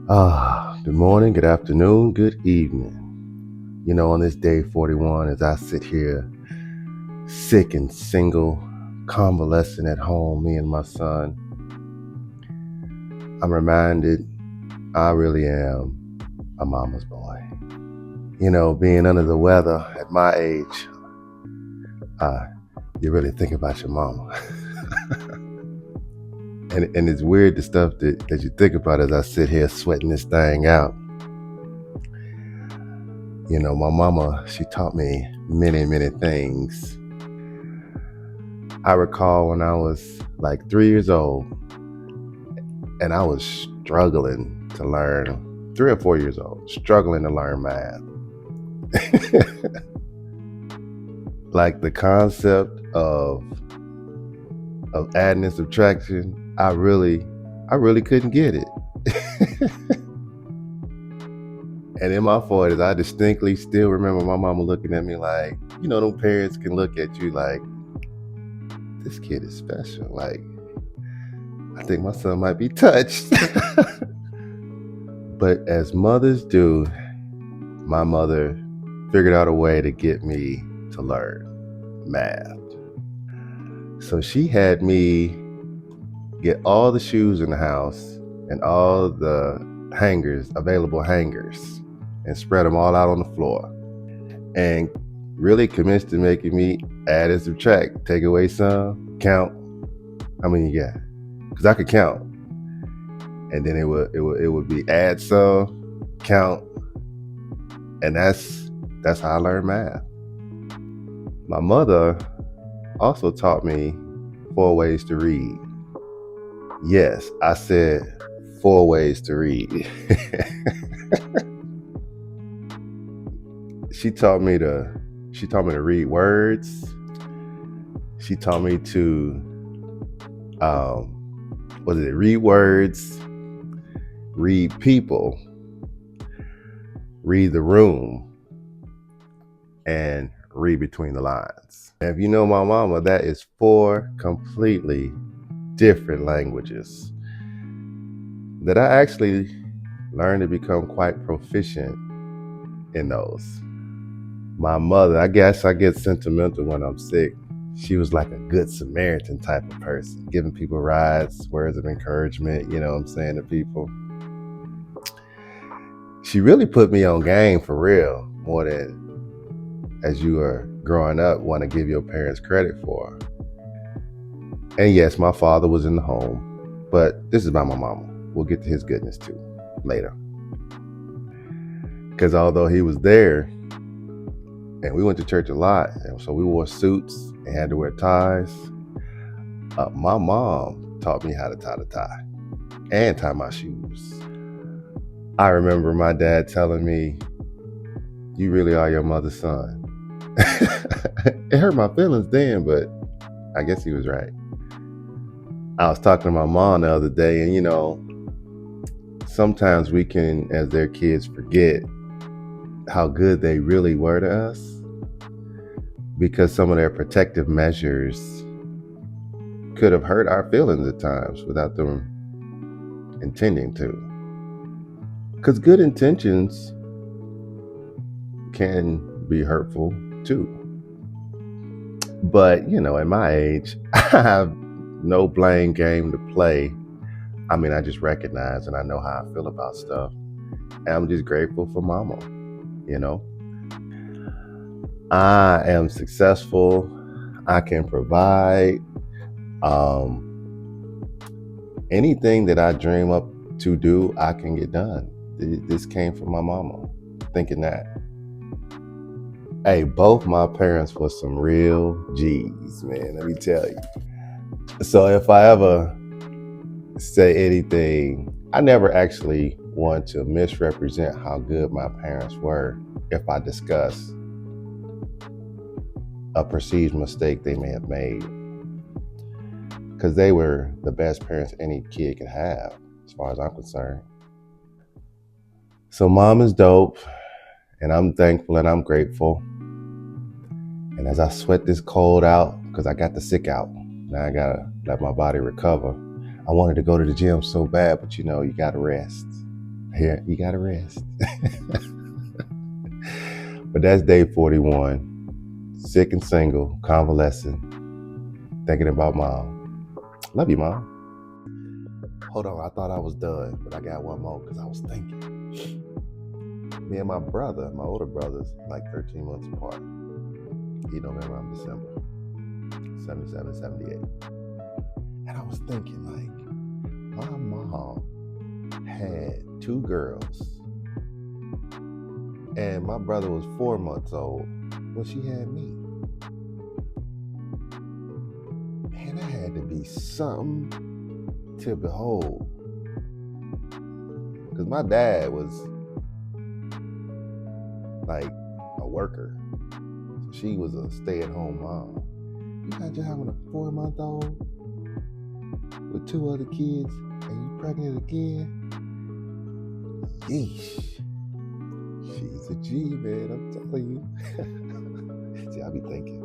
Good morning, good afternoon, good evening. On this day 41, as I sit here, sick and single, convalescing at home, me and my son, I'm reminded I really am a mama's boy. Being under the weather at my age, you really think about your mama. and it's weird the stuff that you think about as I sit here sweating this thing out. My mama, she taught me many, many things. I recall when I was like 3 years old and I was struggling to learn, 3 or 4 years old, struggling to learn math. Like the concept of adding and subtraction, I really couldn't get it. And in my 40s, I distinctly still remember my mama looking at me like, them parents can look at you like, this kid is special. Like, I think my son might be touched. But as mothers do, my mother figured out a way to get me to learn math. So she had me get all the shoes in the house and all the available hangers, and spread them all out on the floor. And really commenced to making me add and subtract, take away some, count how many you got. Because I could count. And then it would be add some, count, and that's how I learned math. My mother also taught me 4 ways to read. Yes, I said 4 ways to read. She taught me to read words. She taught me to read words, read people, read the room, and read between the lines. And if you know my mama, that is 4 completely different languages that I actually learned to become quite proficient in those. My mother, I guess I get sentimental when I'm sick. She was like a good Samaritan type of person, giving people rides, words of encouragement, to people. She really put me on game for real, more than, as you are growing up, want to give your parents credit for. And yes, my father was in the home, but this is about my mama. We'll get to his goodness too later. Because although he was there, and we went to church a lot, and so we wore suits and had to wear ties, my mom taught me how to tie the tie and tie my shoes. I remember my dad telling me, you really are your mother's son. It hurt my feelings then, but I guess he was right. I was talking to my mom the other day, and sometimes we can, as their kids, forget how good they really were to us because some of their protective measures could have hurt our feelings at times without them intending to. Because good intentions can be hurtful too. But, at my age, I have no blame game to play. I mean, I just recognize and I know how I feel about stuff. And I'm just grateful for mama, I am successful. I can provide. Anything that I dream up to do, I can get done. This came from my mama, thinking that. Hey, both my parents were some real G's, man, let me tell you. So if I ever say anything, I never actually want to misrepresent how good my parents were if I discuss a perceived mistake they may have made. Because they were the best parents any kid could have, as far as I'm concerned. So mom is dope, and I'm thankful and I'm grateful. And as I sweat this cold out, because I got the sick out, now I gotta let my body recover. I wanted to go to the gym so bad, but you gotta rest. Here, you gotta rest. But that's day 41. Sick and single, convalescing, thinking about mom. Love you, mom. Hold on, I thought I was done, but I got one more because I was thinking. Me and my brother, my older brother's like 13 months apart. He November, I'm December. 77, 78. And I was thinking, like, my mom had 2 girls, and my brother was 4 months old when she had me. Man, that had to be something to behold. Because my dad was like a worker. So she was a stay-at-home mom. You imagine having a 4-month-old with 2 other kids and you pregnant again? Yeesh. She's a G, man, I'm telling you. See, I be thinking.